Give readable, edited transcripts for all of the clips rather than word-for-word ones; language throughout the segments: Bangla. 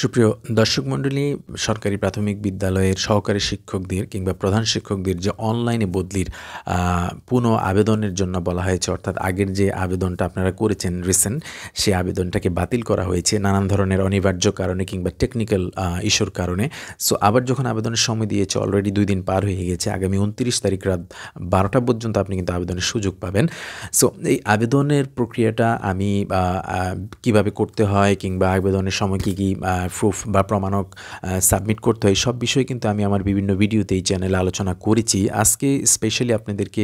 সুপ্রিয় দর্শক মণ্ডলী, সরকারি প্রাথমিক বিদ্যালয়ের সহকারী শিক্ষকদের কিংবা প্রধান শিক্ষকদের যে অনলাইনে বদলির পুনঃ আবেদনের জন্য বলা হয়েছে, অর্থাৎ আগের যে আবেদনটা আপনারা করেছেন রিসেন্ট, সেই আবেদনটাকে বাতিল করা হয়েছে নানান ধরনের অনিবার্য কারণে কিংবা টেকনিক্যাল ইস্যুর কারণে। সো আবার যখন আবেদনের সময় দিয়েছে, অলরেডি 2 দিন পার হয়ে গেছে, আগামী 29 তারিখ রাত 12টা পর্যন্ত আপনি কিন্তু আবেদনের সুযোগ পাবেন। সো এই আবেদনের প্রক্রিয়াটা আমি কিভাবে করতে হয় কিংবা আবেদনের সময় কী কী প্রুফ বা প্রমাণক সাবমিট করতে হয়, সব বিষয়ে কিন্তু আমি আমার বিভিন্ন ভিডিওতে এই চ্যানেলে আলোচনা করেছি। আজকে স্পেশালি আপনাদেরকে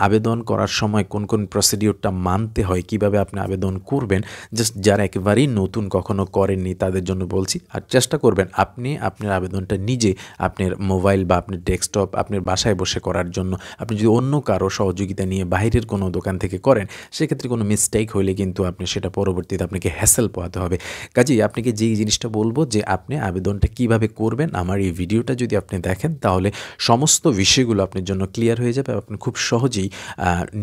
আবেদন করার সময় কোন কোন প্রসিডিওরটা মানতে হয়, কিভাবে আপনি আবেদন করবেন, জাস্ট যারা একেবারেই নতুন, কখনো করেননি, তাদের জন্য বলছি। আর চেষ্টা করবেন আপনি আপনার আবেদনটা নিজে আপনার মোবাইল বা আপনার ডেস্কটপ আপনার বাসায় বসে করার জন্য। আপনি যদি অন্য কারো সহযোগিতা নিয়ে বাইরের কোনো দোকান থেকে করেন, সেক্ষেত্রে কোনো মিস্টেক হলে কিন্তু আপনি সেটা পরবর্তীতে আপনাকে হ্যাসেল পোহাতে হবে। কাজেই আপনাকে যেই জিনিসটা বলবো যে আপনি আবেদনটা কিভাবে করবেন, আমার এই ভিডিওটা যদি আপনি দেখেন তাহলে সমস্ত বিষয়গুলো আপনার জন্য ক্লিয়ার হয়ে যাবে। আপনি খুব সহজেই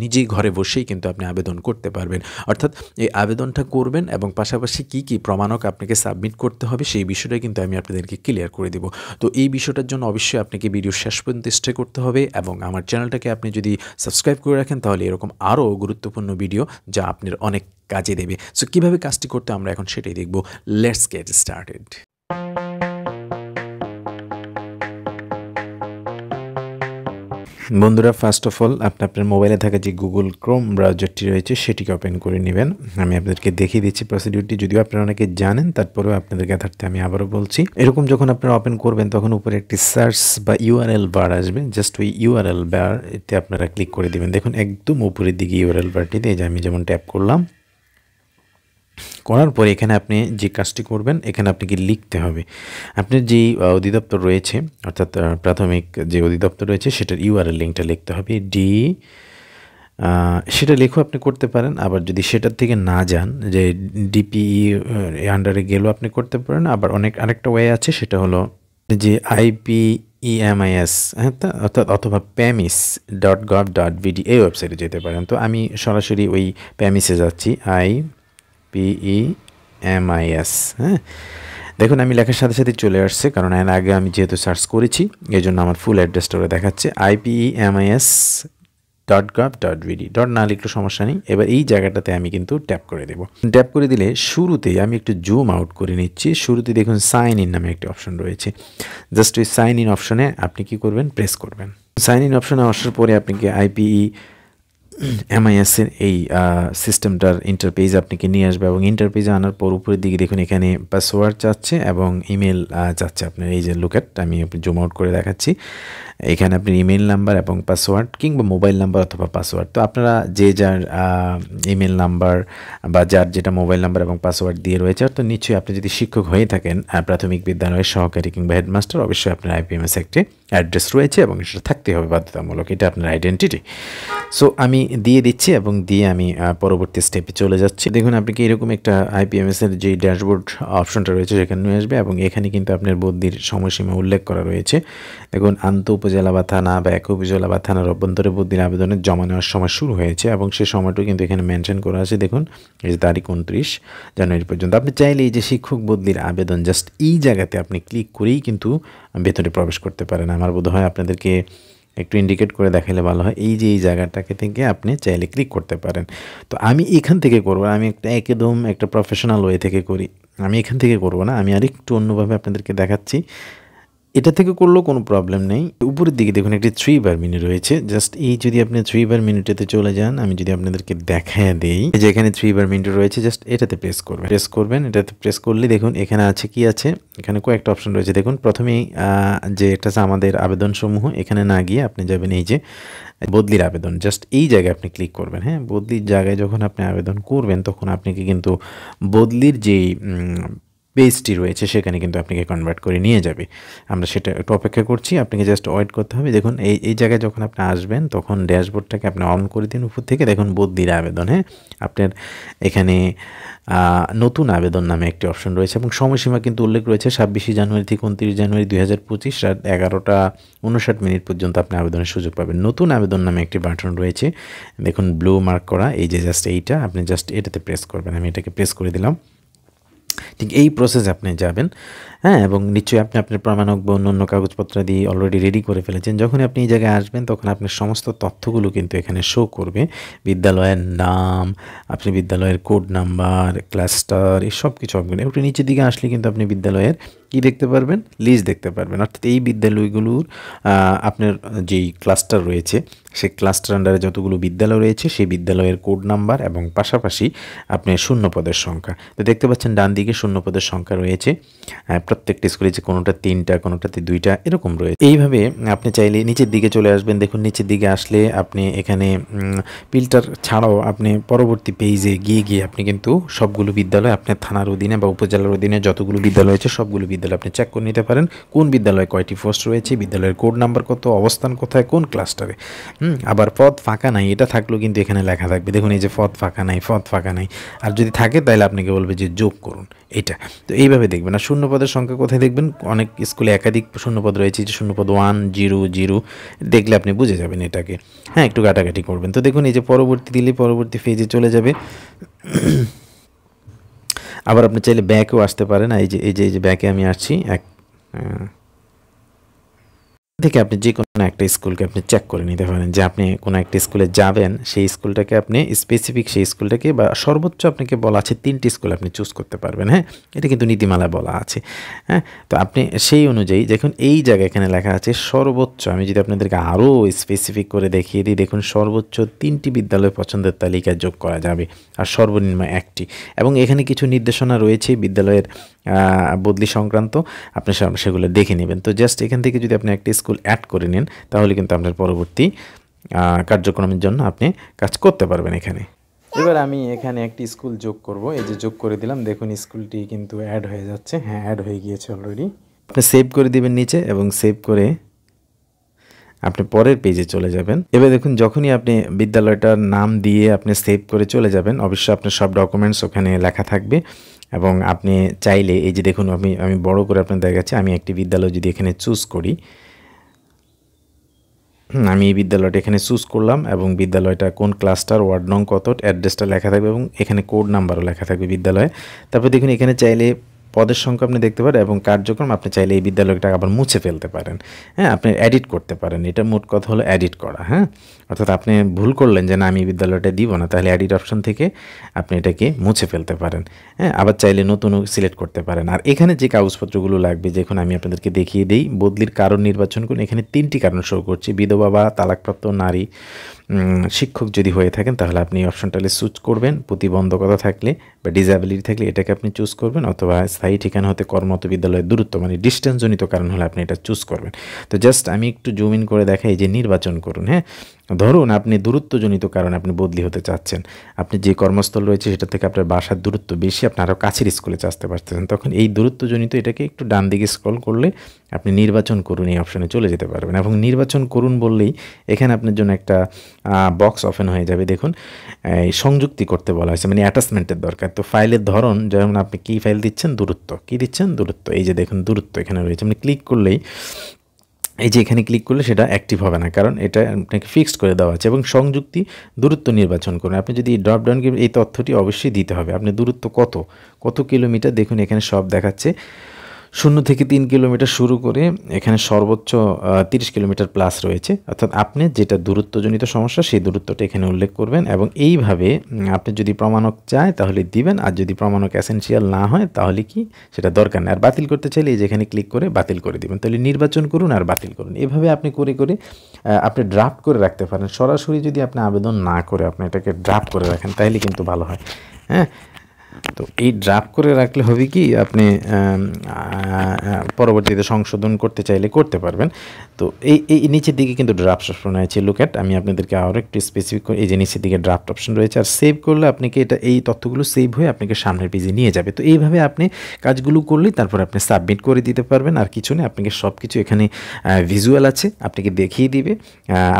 নিজেই ঘরে বসেই কিন্তু আপনি আবেদন করতে পারবেন। অর্থাৎ এই আবেদনটা করবেন এবং পাশাপাশি কি কি প্রমাণক আপনাকে সাবমিট করতে হবে সেই বিষয়টা কিন্তু আমি আপনাদেরকে ক্লিয়ার করে দেব। তো এই বিষয়টার জন্য অবশ্যই আপনাকে ভিডিও শেষ পর্যন্ত স্টে করতে হবে এবং আমার চ্যানেলটাকে আপনি যদি সাবস্ক্রাইব করে রাখেন তাহলে এরকম আরও গুরুত্বপূর্ণ ভিডিও যা আপনার অনেক কাজে দেবে। সো কীভাবে কাজটি করতে আমরা এখন সেটাই দেখব। Let's get started. বন্ধুরা, ফার্স্ট অফ অল আপনি আপনার মোবাইলে থাকা যে গুগল ক্রোম ব্রাউজারটি রয়েছে সেটিকে ওপেন করে নেবেন। আমি আপনাদেরকে দেখিয়ে দিচ্ছি প্রসিডিউরটি, যদিও আপনারা অনেকে জানেন, তারপরেও আপনাদের জ্ঞাতার্থে আমি আবারও বলছি। এরকম যখন আপনারা ওপেন করবেন তখন উপরে একটি সার্চ বা ইউআরএল বার আসবে। জাস্ট ওই ইউআরএল বার এতে আপনারা ক্লিক করে দেবেন। দেখুন একদম উপরের দিকে ইউআরএল বারটিতে এই যে আমি যেমন ট্যাপ করলাম, করার পরে এখানে আপনি যে কাজটি করবেন, এখানে আপনাকে লিখতে হবে আপনার যেই অধিদপ্তর রয়েছে, অর্থাৎ প্রাথমিক যে অধিদপ্তর রয়েছে সেটার ইউআরএল লিঙ্কটা লিখতে হবে। সেটা লেখো আপনি করতে পারেন। আবার যদি সেটার থেকে না যান, যে ডিপিই আন্ডারে গেলেও আপনি করতে পারেন। আবার আরেকটা ওয়ে আছে, সেটা হলো যে IPEMIS, হ্যাঁ, অর্থাৎ অথবা PAMIS.gov.bd এই ওয়েবসাইটে যেতে পারেন। তো আমি সরাসরি ওই প্যামিসে যাচ্ছি, IPEMIS। হ্যাঁ, দেখুন আমি লেখার সাথে সাথে চলে আসছে, কারণ এর আগে আমি যেহেতু সার্চ করেছি এই জন্য আমার ফুল অ্যাড্রেসটা দেখাচ্ছে। IPEMIS.gov.bd ডট না লিখলে সমস্যা নেই। এবার এই জায়গাটাতে আমি কিন্তু ট্যাপ করে দেব। ট্যাপ করে দিলে শুরুতেই আমি একটু জুম আউট করে নিচ্ছি। শুরুতে দেখুন সাইন ইন নামে একটি অপশন রয়েছে। জাস্ট ওই সাইন ইন অপশনে আপনি কি করবেন, প্রেস করবেন। সাইন ইন অপশনে আসার পরে আপনাকে IPEMIS-এর এই সিস্টেমটার ইন্টারপেজ আপনাকে নিয়ে আসবে এবং ইন্টারপেজে আনার পর উপরের দিকে দেখুন এখানে পাসওয়ার্ড চাচ্ছে এবং ইমেল চাচ্ছে আপনার। এই যে লুকআট, আমি জুম আউট করে দেখাচ্ছি। এখানে আপনার ইমেল নাম্বার এবং পাসওয়ার্ড কিংবা মোবাইল নাম্বার অথবা পাসওয়ার্ড, তো আপনারা যে যার ইমেল নাম্বার বা যার যেটা মোবাইল নাম্বার এবং পাসওয়ার্ড দিয়ে রয়েছে, তো নিশ্চয়ই আপনি যদি শিক্ষক হয়ে থাকেন প্রাথমিক বিদ্যালয়ের সহকারী কিংবা হেডমাস্টার, অবশ্যই আপনার IPMS একটি অ্যাড্রেস রয়েছে এবং সেটা থাকতে হবে বাধ্যতামূলক, এটা আপনার আইডেন্টিটি। সো আমি দিয়ে দিচ্ছি এবং দিয়ে আমি পরবর্তী স্টেপে চলে যাচ্ছি। দেখুন আপনাকে এরকম একটা IPMS-এর যে ড্যাশবোর্ড অপশনটা রয়েছে সেখানে নিয়ে আসবে এবং এখানে কিন্তু আপনার বদলির সময়সীমা উল্লেখ করা রয়েছে। দেখুন আন্ত উপজেলা বা থানা বা এক উপজেলা বা থানার অভ্যন্তরে বদলির আবেদনের জমা নেওয়ার সময় শুরু হয়েছে এবং সেই সময়টাও কিন্তু এখানে মেনশন করা আছে। দেখুন এই যে তারিখ 29 জানুয়ারি পর্যন্ত। আপনি চাইলে এই যে শিক্ষক বদলির আবেদন জাস্ট এই জায়গাতে আপনি ক্লিক করেই কিন্তু ভেতরে প্রবেশ করতে পারেন। আমার বোধ হয় আপনাদেরকে একটু ইন্ডিকেট করে দেখালে ভালো হয়। এই যে এই জায়গাটাকে থেকে আপনি চাইলে ক্লিক করতে পারেন। তো আমি এখান থেকে করব, আমি একদম একটা প্রফেশনাল ওয়ে থেকে করি। আমি এখান থেকে করব না, আমি আরেকটু অন্যভাবে আপনাদেরকে দেখাচ্ছি। এটা থেকে করলেও কোনো প্রবলেম নেই। উপরের দিকে দেখুন একটি 3 বার মেনু রয়েছে। জাস্ট এই যদি আপনি 3 বার মেনুটাতে চলে যান, আমি যদি আপনাদেরকে দেখায় দেই, যে এখানে 3 বার মেনু রয়েছে, জাস্ট এটাতে প্রেস করবেন। এটাতে প্রেস করলে দেখুন এখানে আছে কি আছে, এখানে কয়েকটা অপশন রয়েছে। দেখুন প্রথমেই যে এটা আছে আমাদের আবেদন সমূহ, এখানে না গিয়ে আপনি যাবেন এই যে বদলির আবেদন, জাস্ট এই জায়গায় আপনি ক্লিক করবেন। হ্যাঁ, বদলির জায়গায় যখন আপনি আবেদন করবেন তখন আপনাকে কিন্তু বদলির যেই পেজটি রয়েছে সেখানে কিন্তু আপনাকে কনভার্ট করে নিয়ে যাবে। আমরা সেটা একটু অপেক্ষা করছি, আপনাকে জাস্ট ওয়েট করতে হবে। দেখুন এই জায়গায় যখন আপনি আসবেন তখন ড্যাশবোর্ডটাকে আপনি অন করে দিন উপর থেকে। দেখুন বদলির আবেদন, হ্যাঁ, আপনার এখানে নতুন আবেদন নামে একটি অপশন রয়েছে এবং সময়সীমা কিন্তু উল্লেখ রয়েছে 26 জানুয়ারি থেকে 29 জানুয়ারি 2025 রাত 11:59 পর্যন্ত আপনি আবেদনের সুযোগ পাবেন। নতুন আবেদন নামে একটি বাটন রয়েছে, দেখুন ব্লু মার্ক করা, এই যে জাস্ট এইটা আপনি জাস্ট এটাতে প্রেস করবেন। আমি এটাকে প্রেস করে দিলাম। ঠিক এই প্রসেসে আপনি যাবেন, হ্যাঁ? এবং নিশ্চয়ই আপনি আপনার প্রমাণক বা অন্যান্য কাগজপত্রাদি অলরেডি রেডি করে ফেলেছেন। যখনই আপনি এই জায়গায় আসবেন তখন আপনার সমস্ত তথ্যগুলো কিন্তু এখানে শো করবে। বিদ্যালয়ের নাম, আপনি বিদ্যালয়ের কোড নাম্বার, ক্লাস্টার, এই সব কিছু আপনি একটু নিচের দিকে আসলে কিন্তু আপনি বিদ্যালয়ের কি দেখতে পারবেন? লিস্ট দেখতে পারবেন। অর্থাৎ এই বিদ্যালয়গুলোর আপনার যেই ক্লাস্টার রয়েছে, সেই ক্লাস্টার আন্ডারে যতগুলো বিদ্যালয় রয়েছে সেই বিদ্যালয়ের কোড নাম্বার এবং পাশাপাশি আপনার শূন্যপদের সংখ্যা। তো দেখতে পাচ্ছেন ডান দিকে শূন্যপদের সংখ্যা রয়েছে। প্রত্যেকটা স্কুলে যে কোনোটা 3টা, কোনোটাতে 2টা এরকম রয়েছে। এইভাবে আপনি চাইলে নিচের দিকে চলে আসবেন। দেখুন নিচের দিকে আসলে আপনি এখানে ফিল্টার ছাড়াও আপনি পরবর্তী পেজে গিয়ে আপনি কিন্তু সবগুলো বিদ্যালয় আপনার থানার অধীনে বা উপজেলার অধীনে যতগুলো বিদ্যালয় আছে সবগুলো বিদ্যালয় আপনি চেক করে নিতে পারেন। কোন বিদ্যালয়ে কয়টি পোস্ট রয়েছে, বিদ্যালয়ের কোড নাম্বার কত, অবস্থান কোথায়, কোন ক্লাস্টারে। আবার পদ ফাঁকা নাই এটা থাকলেও কিন্তু এখানে লেখা থাকবে। দেখুন এই যে পদ ফাঁকা নাই, পদ ফাঁকা নাই। আর যদি থাকে তাহলে আপনাকে বলবে যে যোগ করুন এটা। তো এইভাবে দেখবেন। আর শূন্যপদের সংখ্যা কোথায় দেখবেন? অনেক স্কুলে একাধিক শূন্যপদ রয়েছে, যে শূন্যপদ 1 0 0 দেখলে আপনি বুঝে যাবেন এটাকে। হ্যাঁ, একটু কাটাকাটি করবেন। তো দেখুন এই যে পরবর্তী দিলে পরবর্তী পেজে চলে যাবে। আবার আপনি চাইলে ব্যাকেও আসতে পারেন। এই যে ব্যাকে আমি আসছি থেকে আপনি যে কোনো একটা স্কুলকে আপনি চেক করে নিতে পারেন যে আপনি কোনো একটা স্কুলে যাবেন, সেই স্কুলটাকে আপনি স্পেসিফিক সেই স্কুলটাকে বা সর্বোচ্চ আপনাকে বলা আছে 3টি স্কুল আপনি চুজ করতে পারবেন। হ্যাঁ, এটা কিন্তু নীতিমালায় বলা আছে। হ্যাঁ, তো আপনি সেই অনুযায়ী দেখুন এই জায়গায় এখানে লেখা আছে সর্বোচ্চ। আমি যদি আপনাদেরকে আরও স্পেসিফিক করে দেখিয়ে দিই, দেখুন সর্বোচ্চ 3টি বিদ্যালয় পছন্দের তালিকায় যোগ করা যাবে আর সর্বনিম্ন 1টি। এবং এখানে কিছু নির্দেশনা রয়েছে বিদ্যালয়ের বদলি সংক্রান্ত, আপনি সেগুলো দেখে নেবেন। তো জাস্ট এখান থেকে যদি আপনি একটা স্কুল অ্যাড করে নেন তাহলে কিন্তু আপনার পরবর্তী কার্যক্রমের জন্য আপনি কাজ করতে পারবেন এখানে। এবার আমি এখানে একটি স্কুল যোগ করব। এই যে যোগ করে দিলাম, দেখুন স্কুলটি কিন্তু অ্যাড হয়ে যাচ্ছে। হ্যাঁ, অ্যাড হয়ে গিয়েছে অলরেডি। আপনি সেভ করে দিবেন নিচে এবং সেভ করে আপনি পরের পেজে চলে যাবেন। এবার দেখুন যখনই আপনি বিদ্যালয়টার নাম দিয়ে আপনি সেভ করে চলে যাবেন, অবশ্যই আপনার সব ডকুমেন্টস ওখানে লেখা থাকবে। এবং আপনি চাইলে এই যে দেখুন আমি বড় করে আপনার দেখাচ্ছি। আমি একটি বিদ্যালয় যদি এখানে চুজ করি, আমি এই বিদ্যালয়টা এখানে চুজ করলাম এবং বিদ্যালয়টা কোন ক্লাস্টার, ওয়ার্ড নং কত, অ্যাড্রেসটা লেখা থাকবে এবং এখানে কোড নাম্বারও লেখা থাকবে বিদ্যালয়ে। তারপর দেখুন এখানে চাইলে পদের সংখ্যা আপনি দেখতে পারেন এবং কার্যক্রম আপনি চাইলে এই বিদ্যালয়টা আবার মুছে ফেলতে পারেন। হ্যাঁ, আপনি এডিট করতে পারেন। এটা মোট কথা হলো এডিট করা। হ্যাঁ, অর্থাৎ আপনি ভুল করলেন যে না আমি এই বিদ্যালয়টা দিব না, তাহলে এডিট অপশন থেকে আপনি এটাকে মুছে ফেলতে পারেন। হ্যাঁ, আবার চাইলে নতুনও সিলেক্ট করতে পারেন। আর এখানে যে কাগজপত্রগুলো লাগবে, যখন আমি আপনাদেরকে দেখিয়ে দিই, বদলির কারণ নির্বাচন করুন। এখানে 3টি কারণ শো করছে, বিধবা বা তালাকপ্রাপ্ত নারী, শিক্ষক যদি হয়ে থাকেন তাহলে আপনি এই অপশনটালে চুজ করবেন। প্রতিবন্ধকতা থাকলে বা ডিসএবিলিটি থাকলে এটাকে আপনি চুজ করবেন, অথবা স্থায়ী ঠিকানা হতে কর্মরত বিদ্যালয়ের দূরত্ব মানে ডিস্টেন্সজনিত কারণ হলে আপনি এটা চুজ করবেন। তো জাস্ট আমি একটু জুম ইন করে দেখাই যে নির্বাচন করুন। হ্যাঁ, ধরুন আপনি দূরত্বজনিত কারণে আপনি বদলি হতে চাচ্ছেন, আপনি যে কর্মস্থল রয়েছে সেটা থেকে আপনার বাসার দূরত্ব বেশি, আপনি আরও কাছের স্কুলে আসতে পারতেছেন, তখন এই দূরত্বজনিত এটাকে একটু ডান দিকে স্ক্রল করলে আপনি নির্বাচন করুন এই অপশনে চলে যেতে পারবেন। এবং নির্বাচন করুন বললেই এখানে আপনার জন্য একটা বক্স ওপেন হয়ে যাবে। দেখুন এই সংযুক্তি করতে বলা হয়েছে, মানে অ্যাটাচমেন্টের দরকার। তো ফাইলের ধরন যেমন আপনি কী ফাইল দিচ্ছেন, দূরত্ব কী দিচ্ছেন, দূরত্ব। এই যে দেখুন দূরত্ব এখানে রয়েছে, আপনি ক্লিক করলেই এই যে এখানে ক্লিক করলে সেটা অ্যাক্টিভ হবে না, কারণ এটা আপনাকে ফিক্সড করে দেওয়া আছে। এবং সংযুক্তি দূরত্ব নির্বাচন করুন। আপনি যদি ড্রপ ডাউন এই তথ্যটি অবশ্যই দিতে হবে, আপনি দূরত্ব কত কিলোমিটার। দেখুন এখানে সব দেখাচ্ছে 0 থেকে 3 কিলোমিটার শুরু করে এখানে সর্বোচ্চ 30 কিলোমিটার প্লাস রয়েছে। অর্থাৎ আপনি যেটা দূরত্বজনিত সমস্যা সেই দূরত্বটা এখানে উল্লেখ করবেন। এবং এইভাবে আপনি যদি প্রমাণক চায় তাহলে দিবেন, আর যদি প্রমাণক এসেনশিয়াল না হয় তাহলে কি সেটা দরকার নেই। আর বাতিল করতে চাইলে এই যেখানে ক্লিক করে বাতিল করে দিবেন। তাহলে নির্বাচন করুন আর বাতিল করুন। এভাবে আপনি করে আপনি ড্রাফট করে রাখতে পারেন। সরাসরি যদি আপনি আবেদন না করে আপনি এটাকে ড্রাফট করে রাখেন তাহলে কিন্তু ভালো হয়। হ্যাঁ, তো এই ড্রাফট করে রাখলে হবে কি আপনি পরবর্তীতে সংশোধন করতে চাইলে করতে পারবেন। তো এই নিচের দিকে কিন্তু ড্রাফট অপশন রয়েছে। লুক অ্যাট, আমি আপনাদেরকে আরও একটু স্পেসিফিক করে এই যে নিচের দিকে ড্রাফট অপশন রয়েছে। আর সেভ করলে আপনাকে এই তথ্যগুলো সেভ হয়ে আপনাকে সামনের পেজে নিয়ে যাবে। তো এইভাবে আপনি কাজগুলো করলেই তারপর আপনি সাবমিট করে দিতে পারবেন। আর কিছু নেই, আপনাকে সব কিছু এখানে ভিজুয়াল আছে, আপনাকে দেখিয়ে দিবে,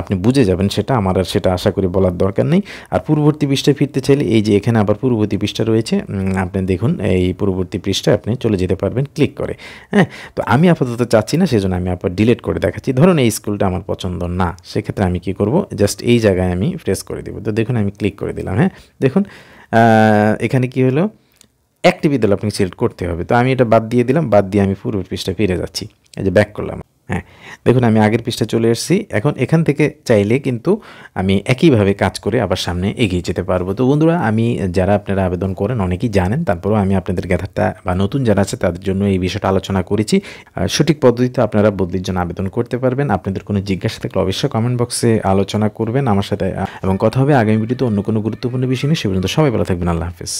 আপনি বুঝে যাবেন সেটা। আমার আর সেটা আশা করি বলার দরকার নেই। আর পূর্ববর্তী পৃষ্ঠায় ফিরতে চাইলে এই যে এখানে আবার পূর্ববর্তী পৃষ্ঠা রয়েছে, আপনি দেখুন এই পূর্ববর্তী পৃষ্ঠায় আপনি চলে যেতে পারবেন ক্লিক করে। হ্যাঁ, তো আমি আপাতত চাচ্ছি না, সেজন্য আমি আবার ডিলিট করে দেখাচ্ছি। ধরুন এই স্কুলটা আমার পছন্দ না, সেক্ষেত্রে আমি কি করব, জাস্ট এই জায়গায় আমি প্রেস করে দেবো। তো দেখুন আমি ক্লিক করে দিলাম। হ্যাঁ, দেখুন এখানে কি হলো, অ্যাক্টিভিটি দল আপনাকে সিলেক্ট করতে হবে। তো আমি এটা বাদ দিয়ে দিলাম, বাদ দিয়ে আমি পূর্বের পৃষ্ঠায় ফিরে যাচ্ছি। এই যে ব্যাক করলাম, হ্যাঁ দেখুন আমি আগের পৃষ্ঠায় চলে এসেছি। এখন এখান থেকে চাইলে কিন্তু আমি একইভাবে কাজ করে আবার সামনে এগিয়ে যেতে পারবো। তো বন্ধুরা, আমি যারা আপনারা আবেদন করেন অনেকেই জানেন, তারপরেও আমি আপনাদের গ্যাদারটা বা নতুন যারা আছে তাদের জন্য এই বিষয়টা আলোচনা করেছি। সঠিক পদ্ধতিতে আপনারা বদলির জন্য আবেদন করতে পারবেন। আপনাদের কোনো জিজ্ঞাসা থাকলে অবশ্যই কমেন্ট বক্সে আলোচনা করবেন আমার সাথে, এবং কথা হবে আগামী ভিডিওতে অন্য কোনো গুরুত্বপূর্ণ বিষয় নিয়ে। সে পর্যন্ত সবাই ভালো থাকবেন। আল্লাহ হাফেজ।